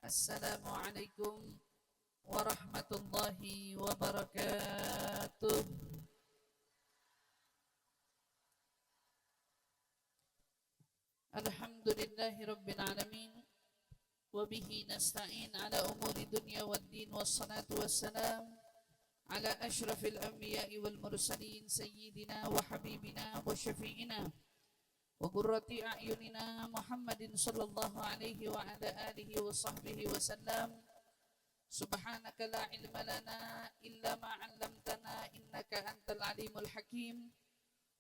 Assalamualaikum warahmatullahi wabarakatuh. Alhamdulillahi rabbil alamin. Wabihi nasta'in ala umuri dunya waddin. Wassalatu wassalam ala ashrafil anbiya'i wal mursalin. Sayyidina wa habibina wa syafi'ina wa qurrati a'yunina Muhammadin sallallahu alaihi wa ala alihi wa sahbihi wa sallam. Subhanaka la ilma lana illa ma 'allamtana innaka antal alimul hakim.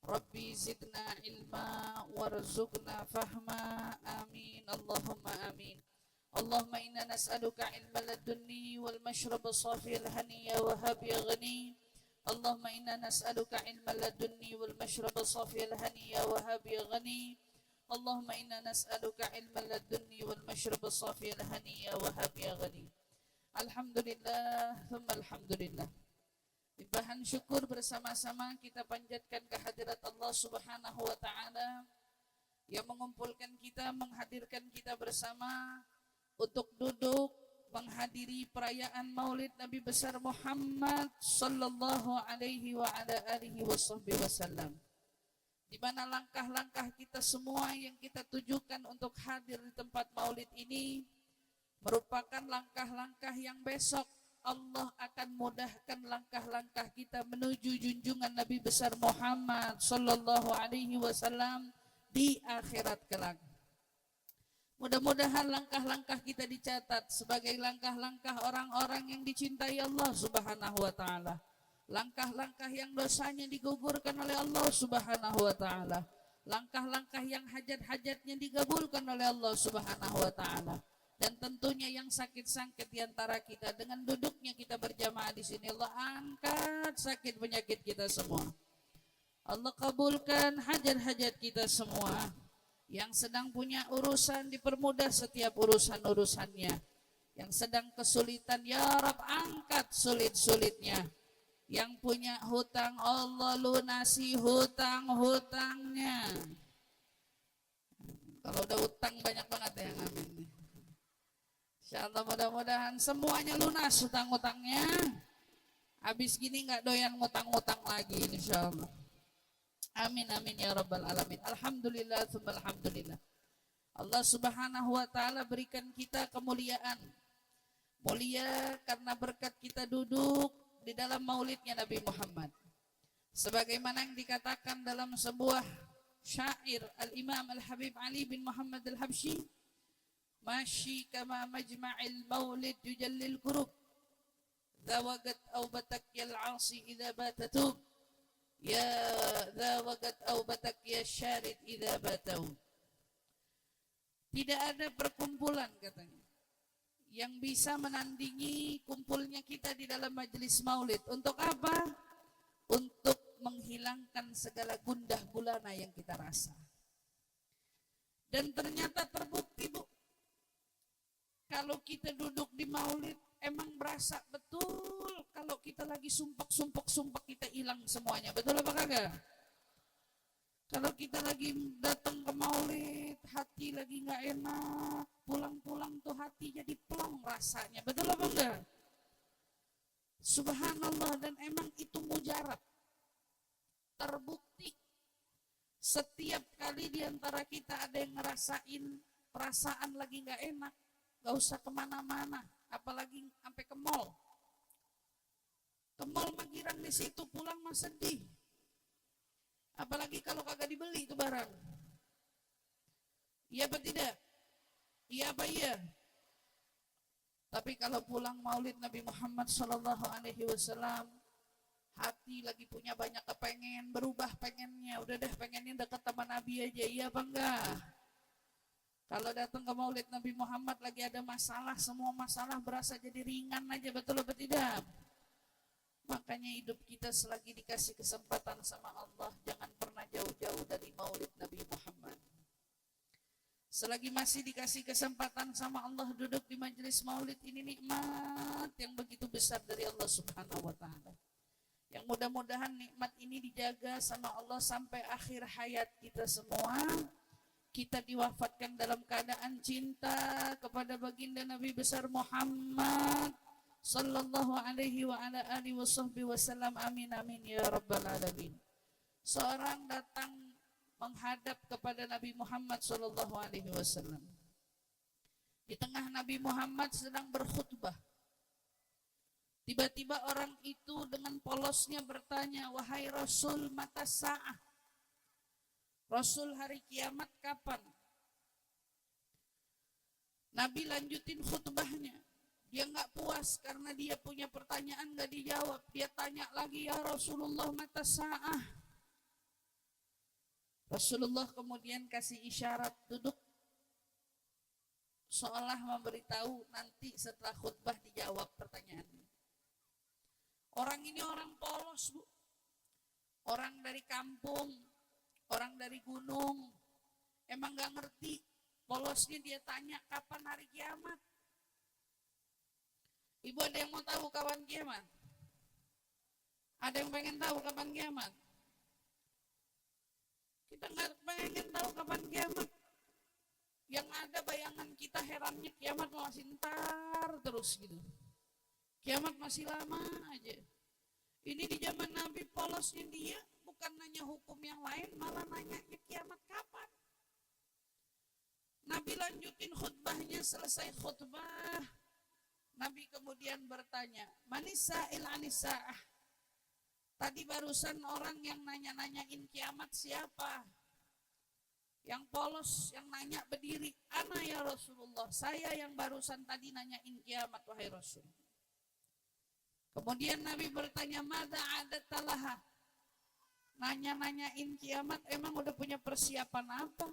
Rabbi zidna ilma warzuqna fahma. Amin Allahumma amin. Allahumma inna nas'aluka ilma ladunni wal mashraba safiyal haniya wa habiya ghani. Allahumma inna nas'aluka ilma ladunni wal mashraba safiyal haniya wa habiya ghani. Allahumma inna nas'aluka ilma ladunni wal mashraba safiyal haniya wa habiya ghani. Alhamdulillah, thumma alhamdulillah. Limpahan syukur bersama-sama kita panjatkan kehadirat Allah Subhanahu wa taala yang mengumpulkan kita, menghadirkan kita bersama untuk duduk menghadiri perayaan Maulid Nabi besar Muhammad sallallahu alaihi wa ala alihi wasallam. Di mana langkah-langkah kita semua yang kita tujukan untuk hadir di tempat Maulid ini merupakan langkah-langkah yang besok Allah akan mudahkan langkah-langkah kita menuju junjungan Nabi besar Muhammad sallallahu alaihi wasallam di akhirat kelak. Mudah-mudahan langkah-langkah kita dicatat sebagai langkah-langkah orang-orang yang dicintai Allah Subhanahu wa taala. Langkah-langkah yang dosanya digugurkan oleh Allah Subhanahu wa taala. Langkah-langkah yang hajat-hajatnya digabulkan oleh Allah Subhanahu wa taala. Dan tentunya yang sakit-sakit di antara kita dengan duduknya kita berjamaah di sini, Allah angkat sakit penyakit kita semua. Allah kabulkan hajat-hajat kita semua. Yang sedang punya urusan dipermudah setiap urusan-urusannya. Yang sedang kesulitan, ya Rab angkat sulit-sulitnya. Yang punya hutang, Allah lunasi hutang-hutangnya. Kalau udah hutang banyak banget yang amin. InsyaAllah mudah-mudahan semuanya lunas hutang-hutangnya. Habis gini gak doyan ngutang-ngutang lagi insyaallah. Amin amin ya rabbal alamin. Alhamdulillah tsumma alhamdulillah. Allah Subhanahu wa taala berikan kita kemuliaan. Mulia karena berkat kita duduk di dalam maulidnya Nabi Muhammad. Sebagaimana yang dikatakan dalam sebuah syair Al-Imam Al-Habib Ali bin Muhammad Al-Habsyi, Mashi kama majma'il maulid yujallil kurub, Zawagat au batak yal asi idha batatub, Ya zawagat au batak ya syarid idha batau. Tidak ada perkumpulan katanya yang bisa menandingi kumpulnya kita di dalam majelis maulid. Untuk apa? Untuk menghilangkan segala gundah gulana yang kita rasa. Dan ternyata terbukti, Bu, kalau kita duduk di maulid emang berasa betul kalau kita lagi sumpek kita hilang semuanya. Betul apa kagak? Kalau kita lagi datang ke maulid, hati lagi nggak enak, pulang-pulang tuh hati jadi plong rasanya. Betul apa enggak? Subhanallah, dan emang itu mujarab. Terbukti setiap kali diantara kita ada yang ngerasain perasaan lagi nggak enak, gak usah kemana-mana, apalagi sampai ke mall. Ke mall mah girang di situ, pulang mah sedih. Apalagi kalau kagak dibeli itu barang. Iya apa tidak? Iya apa iya? Tapi kalau pulang maulid Nabi Muhammad sallallahu alaihi wasallam, hati lagi punya banyak kepengen, berubah pengennya, udah deh pengennya dekat sama Nabi aja, iya apa enggak? Kalau datang ke maulid Nabi Muhammad lagi ada masalah, semua masalah berasa jadi ringan aja, betul atau tidak? Makanya hidup kita selagi dikasih kesempatan sama Allah, jangan pernah jauh-jauh dari maulid Nabi Muhammad. Selagi masih dikasih kesempatan sama Allah duduk di majelis maulid, ini nikmat yang begitu besar dari Allah Subhanahu wa ta'ala. Yang mudah-mudahan nikmat ini dijaga sama Allah sampai akhir hayat kita semua. kita diwafatkan dalam keadaan cinta kepada baginda Nabi besar Muhammad sallallahu alaihi wa ala alihi wasallam. Amin amin ya rabbal alamin. Seorang datang menghadap kepada Nabi Muhammad sallallahu alaihi wasallam. Di tengah Nabi Muhammad sedang berkhutbah. Tiba-tiba orang itu dengan polosnya bertanya, "Wahai Rasul, mata sa'ah? Rasul, hari kiamat kapan?" Nabi lanjutin khutbahnya. Dia nggak puas karena dia punya pertanyaan nggak dijawab. Dia tanya lagi, "Ya Rasulullah, mata sa'ah?" Rasulullah kemudian kasih isyarat duduk, seolah memberitahu nanti setelah khutbah dijawab pertanyaannya. Orang ini orang polos, Bu. Orang dari kampung, orang dari gunung. Emang gak ngerti. Polosnya dia tanya kapan hari kiamat. Ibu ada yang mau tahu kapan kiamat? Ada yang pengen tahu kapan kiamat? Kita gak pengen tahu kapan kiamat. Yang ada bayangan kita herannya kiamat masih ntar terus gitu. Kiamat masih lama aja. Ini di zaman Nabi polosnya dia bukan nanya hukum yang lain, malah nanya kiamat kapan. Nabi lanjutin khutbahnya, selesai khutbah. Nabi kemudian bertanya, "Manisa'il anisa'ah?" Tadi barusan orang yang nanya-nanyain kiamat siapa? Yang polos, yang nanya berdiri. "Ana ya Rasulullah, saya yang barusan tadi nanyain kiamat, wahai Rasul." Kemudian Nabi bertanya, "Mada adatalaha?" Nanya-nanyain kiamat, emang udah punya persiapan apa?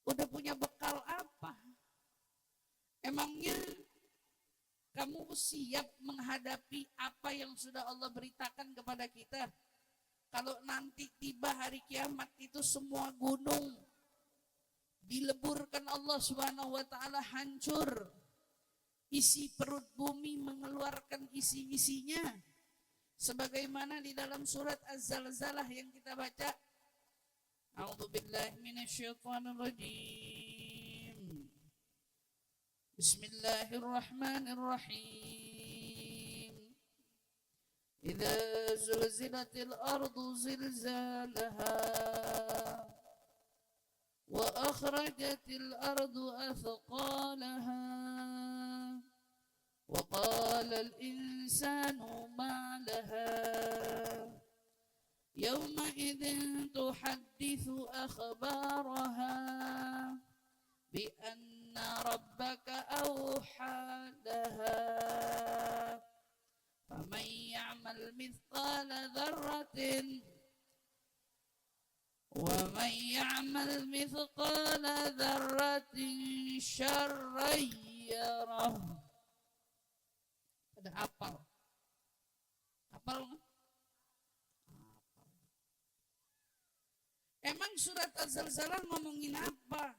Udah punya bekal apa? Emangnya kamu siap menghadapi apa yang sudah Allah beritakan kepada kita? Kalau nanti tiba hari kiamat itu semua gunung dileburkan Allah Subhanahu wa taala, hancur. Isi perut bumi mengeluarkan isi-isinya. Sebagaimana di dalam surat Az-Zalzalah yang kita baca. A'udzubillahi minasyaitonirrajim. Bismillahirrahmanirrahim. Idza zulzilatil ardu zilzalaha wa akhrajatil ardu athqalaha wa qala al insanu ma laha yawma idzin tuhaddithu akhbaraha bi anna rabbaka awha laha faman ya'mal mithqala dzarratin وَمَنْ يَعْمَلْ مِثْقَالَ ذَرَّةٍ شَرًّا يَرَهُ. Ada hafal? Hafal nggak? Emang surat Az-Zalzalah ngomongin apa?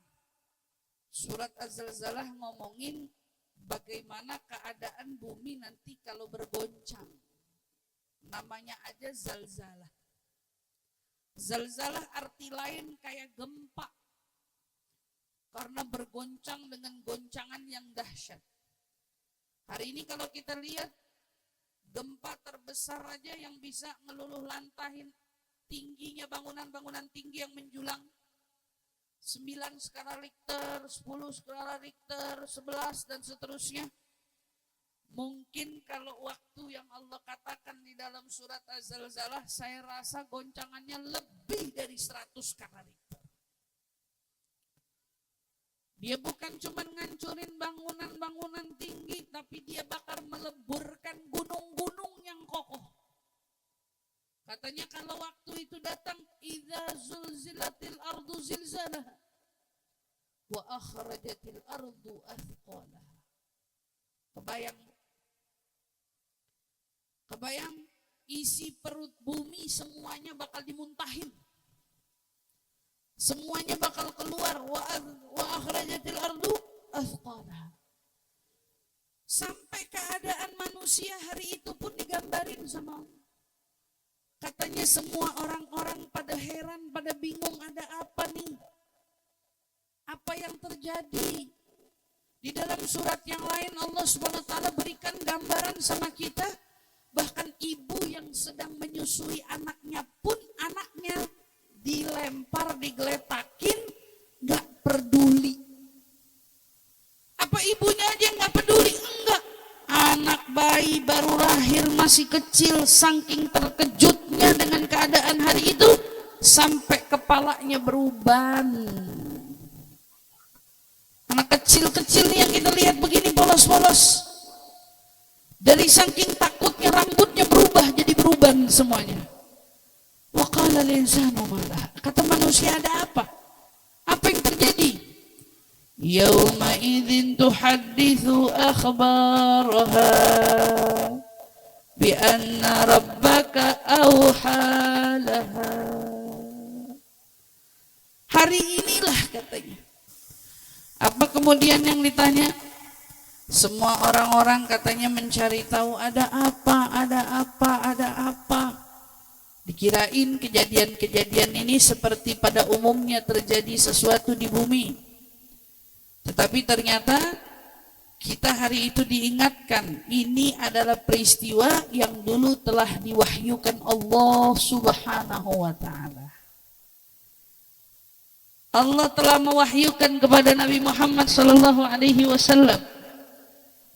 Surat Az-Zalzalah ngomongin bagaimana keadaan bumi nanti kalau bergoncang. Namanya aja zalzalah. Zalzalah arti lain kayak gempa, karena bergoncang dengan goncangan yang dahsyat. Hari ini kalau kita lihat gempa terbesar aja yang bisa ngeluluh lantahin tingginya bangunan-bangunan tinggi yang menjulang 9 skala Richter, 10 skala Richter, 11 dan seterusnya. Mungkin kalau waktu yang Allah katakan di dalam surat Az-Zalzalah, saya rasa goncangannya lebih dari 100 skala Richter. Dia bukan cuma ngancurin bangunan-bangunan tinggi, tapi dia bakal meleburkan gunung-gunung yang kokoh. Katanya kalau waktu itu datang, idza zulzilatil ardu zilzalaha wa akhrajatil ardu athqalaha. Kebayang isi perut bumi semuanya bakal dimuntahin. Semuanya bakal keluar. Wa akhrajatil ardu athqalaha. Sampai keadaan manusia hari itu pun digambarin sama Allah. Katanya semua orang-orang pada heran, pada bingung, ada apa nih? Apa yang terjadi? Di dalam surat yang lain Allah Subhanahu wa taala berikan gambaran sama kita, bahkan ibu yang sedang menyusui anaknya pun anaknya dilempar, digeletakin, gak peduli. Apa ibunya aja gak peduli? Enggak. Anak bayi baru lahir masih kecil, saking terkejutnya dengan keadaan hari itu sampai kepalanya beruban. Anak kecil-kecil nih yang kita lihat begini polos-polos, dari saking takutnya rambutnya berubah jadi beruban semuanya. Wa qala al-insanu ma laha. Kata manusia, ada apa? Apa yang terjadi? Yauma idzin tuhadditsu akhbaraha bi anna rabbaka awhalaha. Hari inilah katanya. Apa kemudian yang ditanya? Semua orang-orang katanya mencari tahu ada apa, ada apa, ada apa. Dikirain kejadian-kejadian ini seperti pada umumnya terjadi sesuatu di bumi. Tetapi ternyata kita hari itu diingatkan, ini adalah peristiwa yang dulu telah diwahyukan Allah Subhanahu wa ta'ala. Allah telah mewahyukan kepada Nabi Muhammad sallallahu alaihi wasallam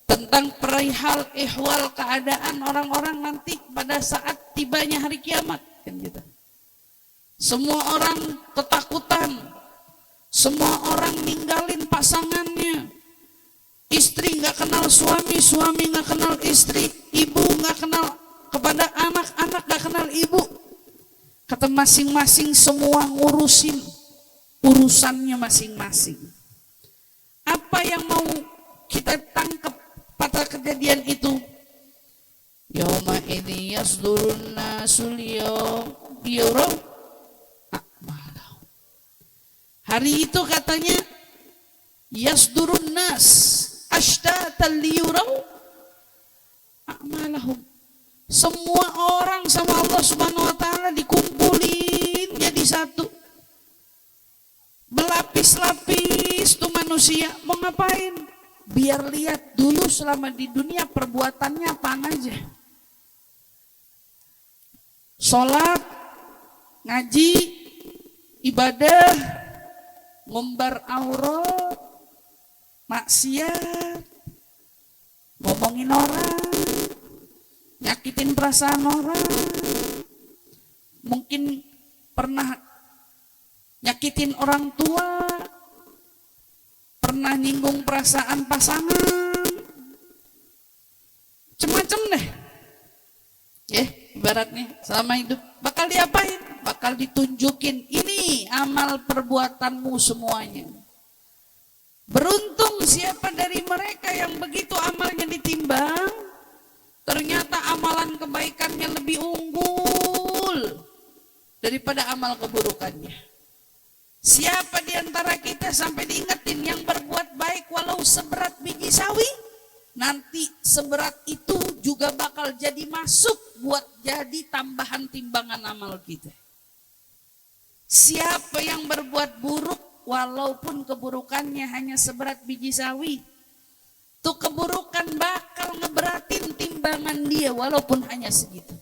tentang perihal ihwal keadaan orang-orang nanti pada saat tibanya hari kiamat, kan gitu. Semua orang ketakutan, semua orang ninggalin pasangannya. Istri nggak kenal suami, suami nggak kenal istri, ibu nggak kenal kepada anak, anak nggak kenal ibu. Kata masing-masing semua ngurusin urusannya masing-masing. Apa yang mau kita tangkap pada kejadian itu? Yauma idzi yasdurun nasul yawm a'malahum. Hari itu katanya yasdurun nas ashtatan liyuraw a'malahum. Semua orang sama Allah Subhanahu wa taala dikumpulin jadi satu. Berlapis-lapis tuh manusia, mau ngapain? Biar lihat dulu selama di dunia perbuatannya apa aja. Sholat, ngaji, ibadah, ngumbar aurat, maksiat, ngomongin orang, nyakitin perasaan orang, mungkin pernah nyakitin orang tua, pernah nyinggung perasaan pasangan, macam-macam deh. Ya, ibaratnya selama hidup bakal diapain? Bakal ditunjukin, ini amal perbuatanmu semuanya. Beruntung siapa dari mereka yang begitu amalnya ditimbang, ternyata amalan kebaikannya lebih unggul daripada amal keburukannya. Siapa di antara kita sampai diingetin yang berbuat baik walau seberat biji sawi, nanti seberat itu juga bakal jadi masuk buat jadi tambahan timbangan amal kita. Siapa yang berbuat buruk walaupun keburukannya hanya seberat biji sawi, tuh keburukan bakal ngeberatin timbangan dia walaupun hanya segitu.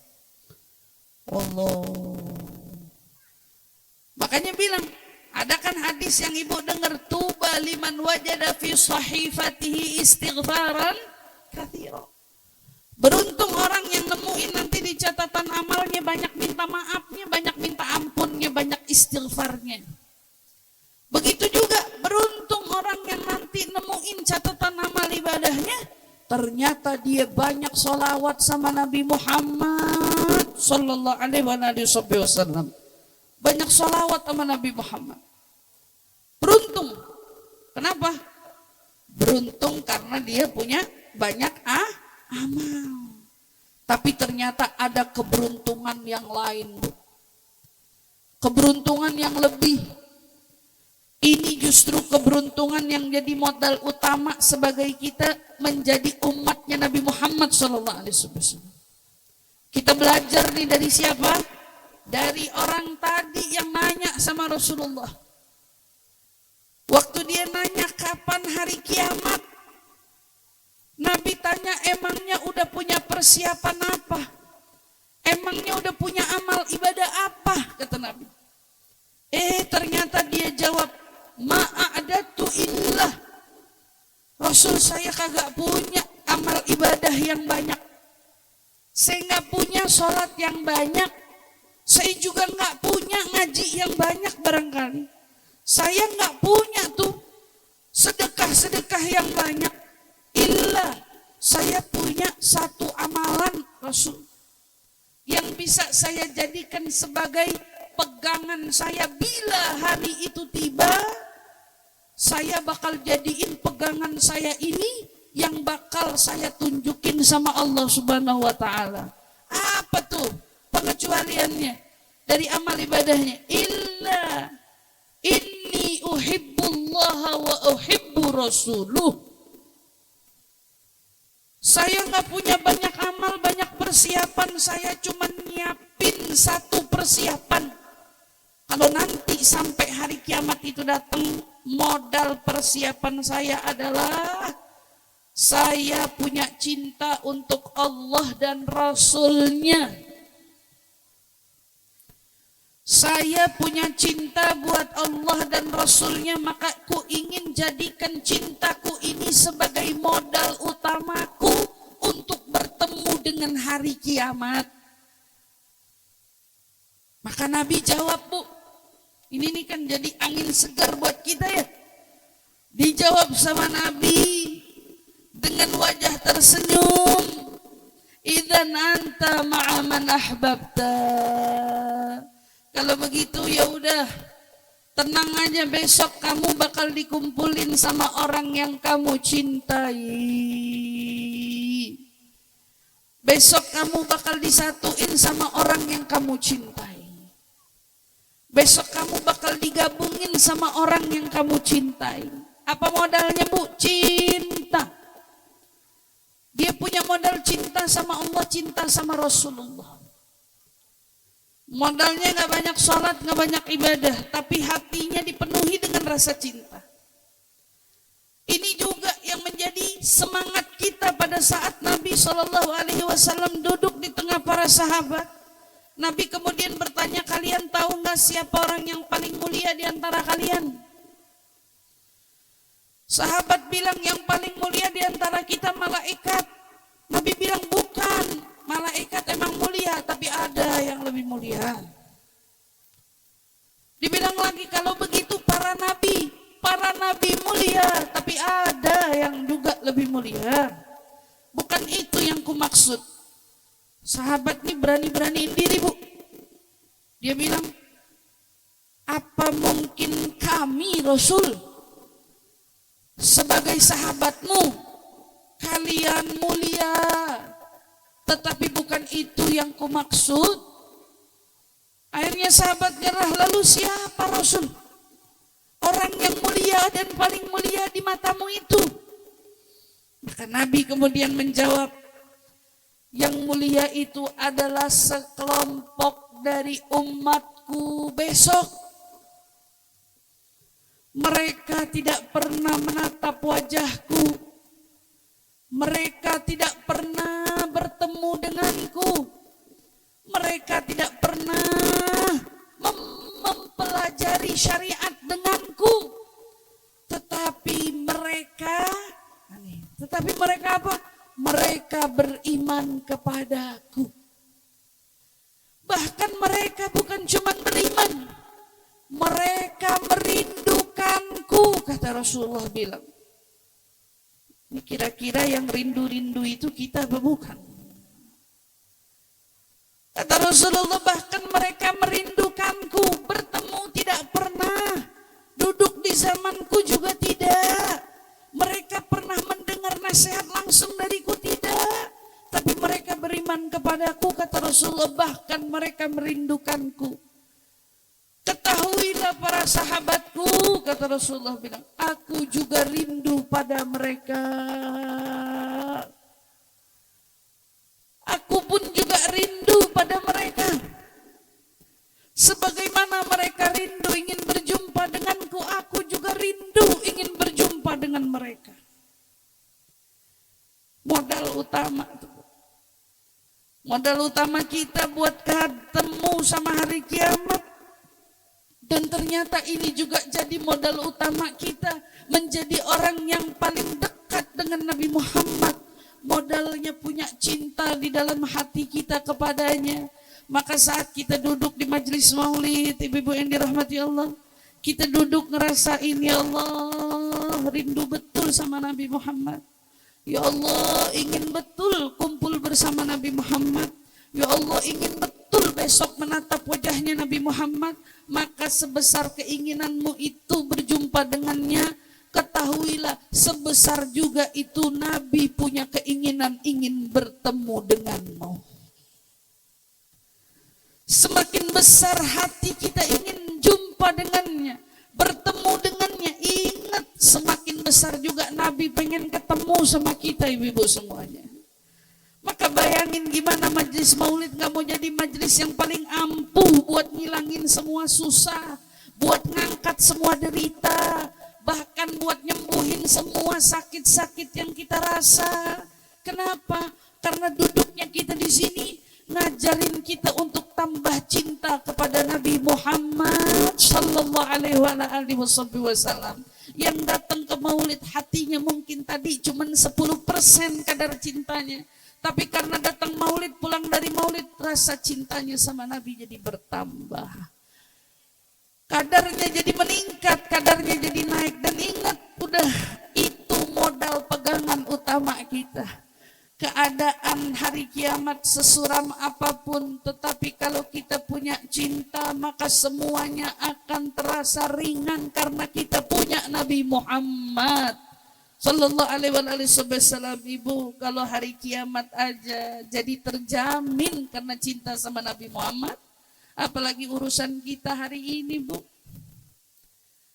Allah. Makanya bilang, ada kan hadis yang ibu dengar, tuba liman wajada fi sahifatihi istighfaran katsira. Beruntung orang yang nemuin nanti di catatan amalnya banyak minta maafnya, banyak minta ampunnya, banyak istighfarnya. Begitu juga beruntung orang yang nanti nemuin catatan amal ibadahnya, ternyata dia banyak sholawat sama Nabi Muhammad sallallahu alaihi wasallam. Banyak sholawat sama Nabi Muhammad. Beruntung. Kenapa? Beruntung karena dia punya banyak amal. Tapi ternyata ada keberuntungan yang lain. Keberuntungan yang lebih. Ini justru keberuntungan yang jadi modal utama sebagai kita menjadi umatnya Nabi Muhammad SAW. Kita belajar nih dari siapa? Dari orang tadi yang nanya sama Rasulullah. Waktu dia nanya kapan hari kiamat, Nabi tanya, emangnya udah punya persiapan apa? Emangnya udah punya amal ibadah apa? Kata Nabi. Ternyata dia jawab, ma'adatu illah. Rasul, saya kagak punya amal ibadah yang banyak. Saya gak punya sholat yang banyak. Saya juga gak punya ngaji yang banyak barangkali. Saya gak punya tuh sedekah-sedekah yang banyak. Illa, saya punya satu amalan Rasul yang bisa saya jadikan sebagai pegangan saya bila hari itu tiba. Saya bakal jadiin pegangan saya ini yang bakal saya tunjukin sama Allah Subhanahu wa taala. Apa tuh pengecualiannya dari amal ibadahnya? Illa inni uhibbullaha wa uhibbu rasuluh. Saya gak punya banyak amal, banyak persiapan. Saya cuma nyiapin satu persiapan. Kalau nanti sampai hari kiamat itu datang, modal persiapan saya adalah saya punya cinta untuk Allah dan Rasulnya. Saya punya cinta buat Allah dan Rasulnya, maka ku ingin jadikan cintaku ini sebagai modal utamaku untuk bertemu dengan hari kiamat. Maka Nabi jawab, Bu, ini nih kan jadi angin segar buat kita ya. Dijawab sama Nabi dengan wajah tersenyum, idzan anta ma'a man ahbabta. Kalau begitu ya udah, tenang aja, besok kamu bakal dikumpulin sama orang yang kamu cintai. Besok kamu bakal disatuin sama orang yang kamu cintai. Besok kamu bakal digabungin sama orang yang kamu cintai. Apa modalnya, Bu? Cinta. Dia punya modal cinta sama Allah, cinta sama Rasulullah. Modalnya gak banyak sholat, gak banyak ibadah, tapi hatinya dipenuhi dengan rasa cinta. Ini juga yang menjadi semangat kita pada saat Nabi SAW duduk di tengah para sahabat. Nabi kemudian bertanya, kalian tahu gak siapa orang yang paling mulia di antara kalian? Sahabat bilang, yang paling mulia di antara kita malaikat. Nabi bilang, bukan, malaikat emang mulia, tapi ada yang lebih mulia. Dibilang lagi, kalau begitu para nabi mulia, tapi ada yang juga lebih mulia. Bukan itu yang kumaksud. Sahabat ini berani-beraniin diri, Bu. Dia bilang, apa mungkin kami Rasul sebagai sahabatmu, kalian mulia, tetapi bukan itu yang kumaksud. Akhirnya sahabat nyerah. Lalu siapa Rasul? Orang yang mulia dan paling mulia di matamu itu? Maka Nabi kemudian menjawab, yang mulia itu adalah sekelompok dari umatku besok. Mereka tidak pernah menatap wajahku. Mereka tidak pernah bertemu denganku. Mereka tidak pernah mempelajari syariat denganku. Tetapi mereka apa? Mereka beriman kepadaku. Bahkan mereka bukan cuma beriman, mereka merindukanku, kata Rasulullah bilang. Ini kira-kira yang rindu-rindu itu kita apa bukan? Kata Rasulullah, bahkan mereka merindukanku, bertemu tidak pernah, duduk di zamanku juga tidak. Mereka pernah mendengar nasihat langsung dariku tidak, tapi mereka beriman kepadaku, kata Rasulullah, bahkan mereka merindukanku. Ketahuilah para sahabatku, kata Rasulullah bilang, aku juga rindu pada mereka. Aku pun juga rindu pada mereka. Sebagaimana mereka rindu ingin berjumpa denganku, aku juga rindu modal utama. Modal utama kita buat ketemu sama hari kiamat. Dan ternyata ini juga jadi modal utama kita menjadi orang yang paling dekat dengan Nabi Muhammad. Modalnya punya cinta di dalam hati kita kepadanya. Maka saat kita duduk di majelis maulid, ibu-ibu yang dirahmati Allah, kita duduk ngerasain, ya Allah, rindu betul sama Nabi Muhammad. Ya Allah, ingin betul kumpul bersama Nabi Muhammad. Ya Allah, ingin betul besok menatap wajahnya Nabi Muhammad. Maka sebesar keinginanmu itu berjumpa dengannya, ketahuilah sebesar juga itu Nabi punya keinginan ingin bertemu denganmu. Semakin besar hati kita ingin jumpa dengannya, bertemu dengannya, ingat semakin besar juga Nabi pengen ketemu sama kita, ibu-ibu semuanya. Maka bayangin gimana majelis maulid gak mau jadi majelis yang paling ampuh buat ngilangin semua susah, buat ngangkat semua derita, bahkan buat nyembuhin semua sakit-sakit yang kita rasa. Kenapa? Karena duduknya kita di sini ngajarin kita untuk tambah cinta kepada Nabi Muhammad sallallahu alaihi wasallam. Yang datang ke maulid hatinya mungkin tadi cuma 10% kadar cintanya. Tapi karena datang maulid, pulang dari maulid, rasa cintanya sama Nabi jadi bertambah. Kadarnya jadi meningkat, kadarnya jadi naik. Dan ingat, udah itu modal pegangan utama kita. Keadaan hari kiamat sesuram apapun, tetapi kalau kita punya cinta, maka semuanya akan terasa ringan karena kita punya Nabi Muhammad sallallahu alaihi wasallam. Ibu, kalau hari kiamat aja jadi terjamin karena cinta sama Nabi Muhammad, apalagi urusan kita hari ini, Bu.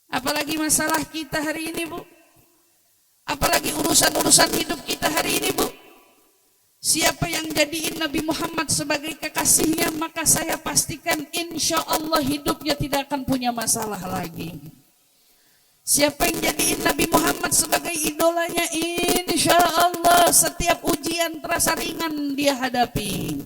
Apalagi masalah kita hari ini, Bu. Apalagi urusan-urusan hidup kita hari ini, Bu. Siapa yang jadiin Nabi Muhammad sebagai kekasihnya, maka saya pastikan insya Allah hidupnya tidak akan punya masalah lagi. Siapa yang jadiin Nabi Muhammad sebagai idolanya, insya Allah setiap ujian terasa ringan dia hadapi.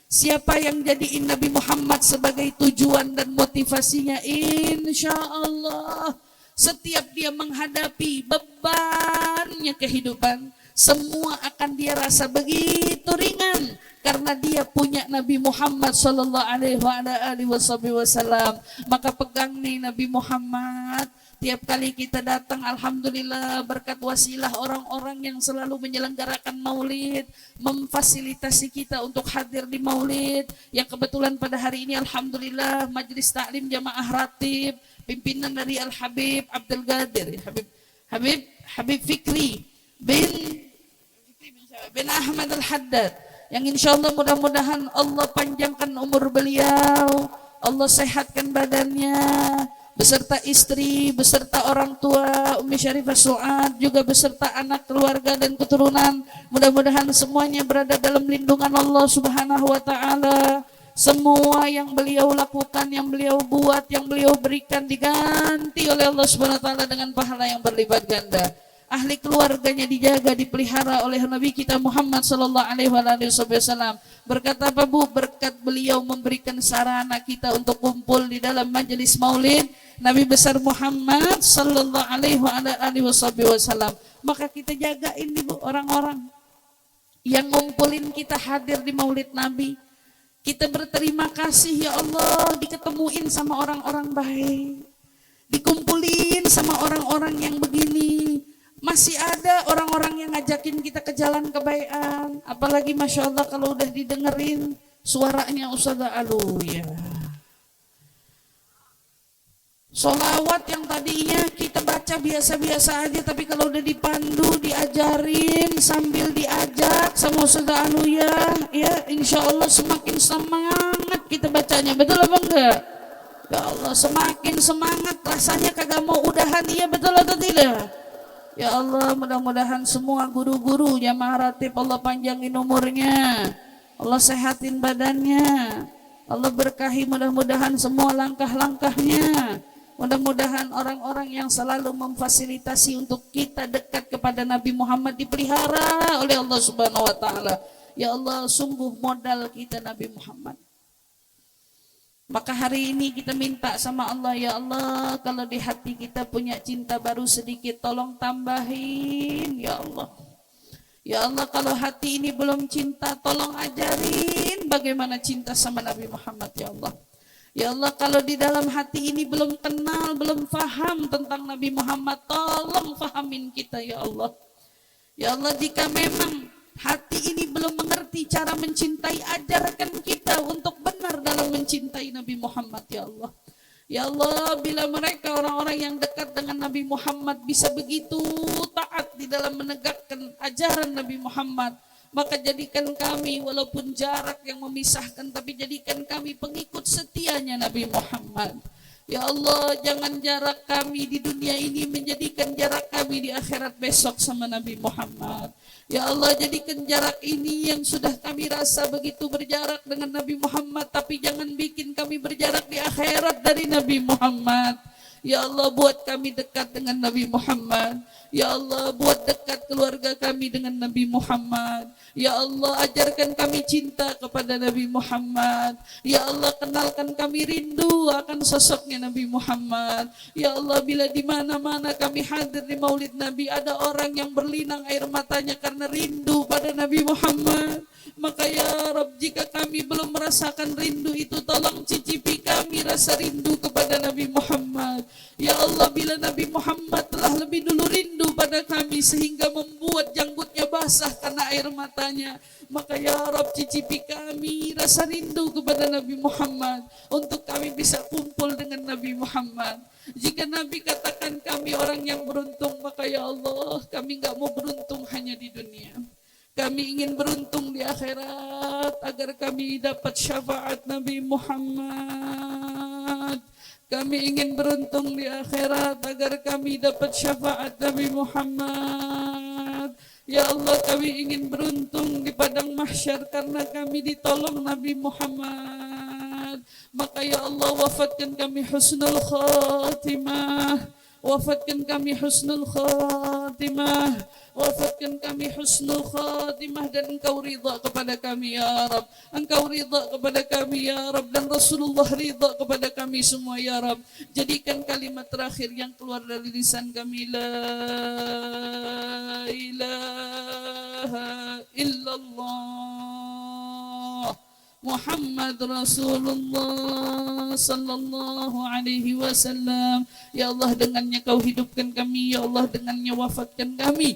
Siapa yang jadiin Nabi Muhammad sebagai tujuan dan motivasinya, insya Allah setiap dia menghadapi bebannya kehidupan, semua akan dia rasa begitu ringan karena dia punya Nabi Muhammad sallallahu alaihi wasallam. Maka pegang nih Nabi Muhammad. Tiap kali kita datang, alhamdulillah berkat wasilah orang-orang yang selalu menyelenggarakan maulid, memfasilitasi kita untuk hadir di maulid. Yang kebetulan pada hari ini alhamdulillah majelis taklim jamaah ratib, pimpinan dari Al-Habib Abdul Qadir, Habib Fikri bin Ahmad Al-Haddad, yang insya Allah mudah-mudahan Allah panjangkan umur beliau, Allah sehatkan badannya, beserta istri, beserta orang tua Umi Syarifah Su'ad, juga beserta anak, keluarga dan keturunan. Mudah-mudahan semuanya berada dalam lindungan Allah Subhanahu wa taala. Semua yang beliau lakukan, yang beliau buat, yang beliau berikan diganti oleh Allah Subhanahu wa taala dengan pahala yang berlipat ganda. Ahli keluarganya dijaga, dipelihara oleh Nabi kita Muhammad sallallahu alaihi wasallam. Berkat apa, Bu? Berkat beliau memberikan sarana kita untuk kumpul di dalam majelis maulid Nabi besar Muhammad sallallahu alaihi wasallam. Maka kita jaga ini, Bu, orang-orang yang ngumpulin kita hadir di maulid Nabi. Kita berterima kasih, ya Allah, diketemuin sama orang-orang baik, dikumpulin sama orang-orang yang begini. Masih ada orang-orang yang ngajakin kita ke jalan kebaikan. Apalagi Masya Allah kalau udah didengerin suaranya Ustazah Aluya. Sholawat yang tadinya kita baca biasa-biasa aja, tapi kalau udah dipandu, diajarin, sambil diajak sama Ustazah Aluya, ya insya Allah semakin semangat kita bacanya. Betul apa enggak? Ya Allah, semakin semangat, rasanya kagak mau udahan. Iya betul atau tidak? Ya Allah, mudah-mudahan semua guru-guru jamaah ratib Allah panjangin umurnya, Allah sehatin badannya, Allah berkahi mudah-mudahan semua langkah-langkahnya. Mudah-mudahan orang-orang yang selalu memfasilitasi untuk kita dekat kepada Nabi Muhammad dipelihara oleh Allah Subhanahu wa taala. Ya Allah, sungguh modal kita Nabi Muhammad. Maka hari ini kita minta sama Allah, ya Allah, kalau di hati kita punya cinta baru sedikit, tolong tambahin, ya Allah. Ya Allah, kalau hati ini belum cinta, tolong ajarin bagaimana cinta sama Nabi Muhammad, ya Allah. Ya Allah, kalau di dalam hati ini belum kenal, belum faham tentang Nabi Muhammad, tolong fahamin kita, ya Allah. Ya Allah, jika memang hati ini belum mengerti cara mencintai, ajarkan kita untuk benar dalam mencintai Nabi Muhammad, ya Allah. Ya Allah, bila mereka orang-orang yang dekat dengan Nabi Muhammad bisa begitu taat di dalam menegakkan ajaran Nabi Muhammad, maka jadikan kami walaupun jarak yang memisahkan, tapi jadikan kami pengikut setianya Nabi Muhammad. Ya Allah, jangan jarak kami di dunia ini menjadikan jarak kami di akhirat besok sama Nabi Muhammad. Ya Allah, jadikan jarak ini yang sudah kami rasa begitu berjarak dengan Nabi Muhammad, tapi jangan bikin kami berjarak di akhirat dari Nabi Muhammad. Ya Allah, buat kami dekat dengan Nabi Muhammad. Ya Allah, buat dekat keluarga kami dengan Nabi Muhammad. Ya Allah, ajarkan kami cinta kepada Nabi Muhammad. Ya Allah, kenalkan kami rindu akan sosoknya Nabi Muhammad. Ya Allah, bila di mana-mana kami hadir di Maulid Nabi, ada orang yang berlinang air matanya karena rindu pada Nabi Muhammad, maka ya Rabb, jika kami belum merasakan rindu itu, tolong cicipi kami rasa rindu kepada Nabi Muhammad. Ya Allah, bila Nabi Muhammad telah lebih dulu rindu pada kami sehingga membuat janggutnya basah karena air matanya, maka ya Rabb, cicipi kami rasa rindu kepada Nabi Muhammad untuk kami bisa kumpul dengan Nabi Muhammad. Jika Nabi katakan kami orang yang beruntung, maka ya Allah, kami gak mau beruntung hanya di dunia. Kami ingin beruntung di akhirat agar kami dapat syafaat Nabi Muhammad. Kami ingin beruntung di akhirat agar kami dapat syafaat Nabi Muhammad. Ya Allah, kami ingin beruntung di padang mahsyar karena kami ditolong Nabi Muhammad. Maka ya Allah, wafatkan kami husnul khatimah. Wafatkan kami husnul khatimah. Wafatkan kami husnul khatimah, dan Engkau ridha kepada kami ya Rabb. Engkau ridha kepada kami ya Rabb, dan Rasulullah ridha kepada kami semua ya Rabb. Jadikan kalimat terakhir yang keluar dari lisan kami, la ilaha illallah Muhammad Rasulullah sallallahu alaihi wasallam. Ya Allah, dengannya Kau hidupkan kami, ya Allah, dengannya wafatkan kami.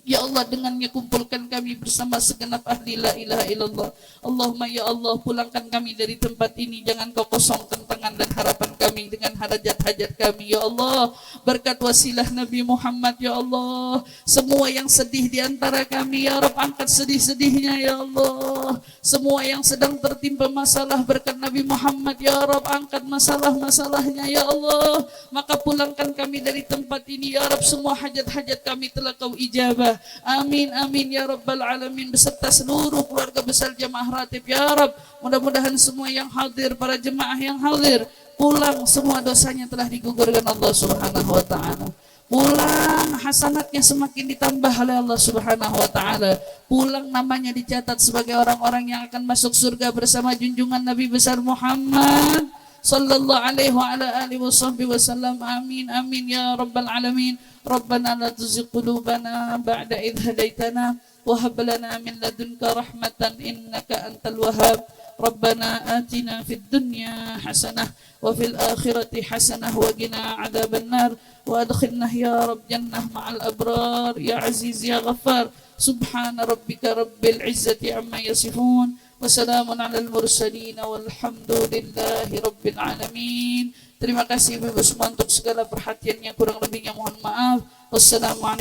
Ya Allah, dengannya kumpulkan kami bersama segenap ahli la ilaha illallah. Allahumma ya Allah, pulangkan kami dari tempat ini. Jangan Kau kosongkan tangan dan harapan kami dengan hajat-hajat kami. Ya Allah, berkat wasilah Nabi Muhammad, ya Allah, semua yang sedih di antara kami, ya Rabb, angkat sedih-sedihnya, ya Allah. Semua yang sedang tertimpa masalah, berkat Nabi Muhammad, ya Rabb, angkat masalah-masalahnya, ya Allah. Maka pulangkan kami dari tempat ini, ya Rabb. Semua hajat-hajat kami telah Kau ijabah. Amin, amin ya Rabbal Alamin, beserta seluruh keluarga besar jamaah ratib ya Rabb. Mudah-mudahan semua yang hadir, para jemaah yang hadir, pulang semua dosanya telah digugurkan Allah Subhanahu wa taala. Pulang hasanatnya semakin ditambah oleh Allah Subhanahu wa taala. Pulang namanya dicatat sebagai orang-orang yang akan masuk surga bersama junjungan Nabi besar Muhammad sallallahu alaihi wa ala alihi wasallam. Amin, amin ya Rabbal Alamin. Rabbana la tuzigh qulubana ba'da idh hadaitana wa hab lana min ladunka rahmatan innaka antal wahhab. Rabbana atina fid dunya hasanah wa fil akhirati hasanah wa qina adzaban nar wa adkhilna ya Rabb jannah ma'al abrar ya aziz ya ghaffar. Subhana rabbika rabbil izzati amma yasifun wa salamun alal mursalin walhamdulillahi rabbil alamin. Terima kasih Ibu semua untuk segala perhatiannya, kurang lebihnya mohon maaf. Wassalamualaikum.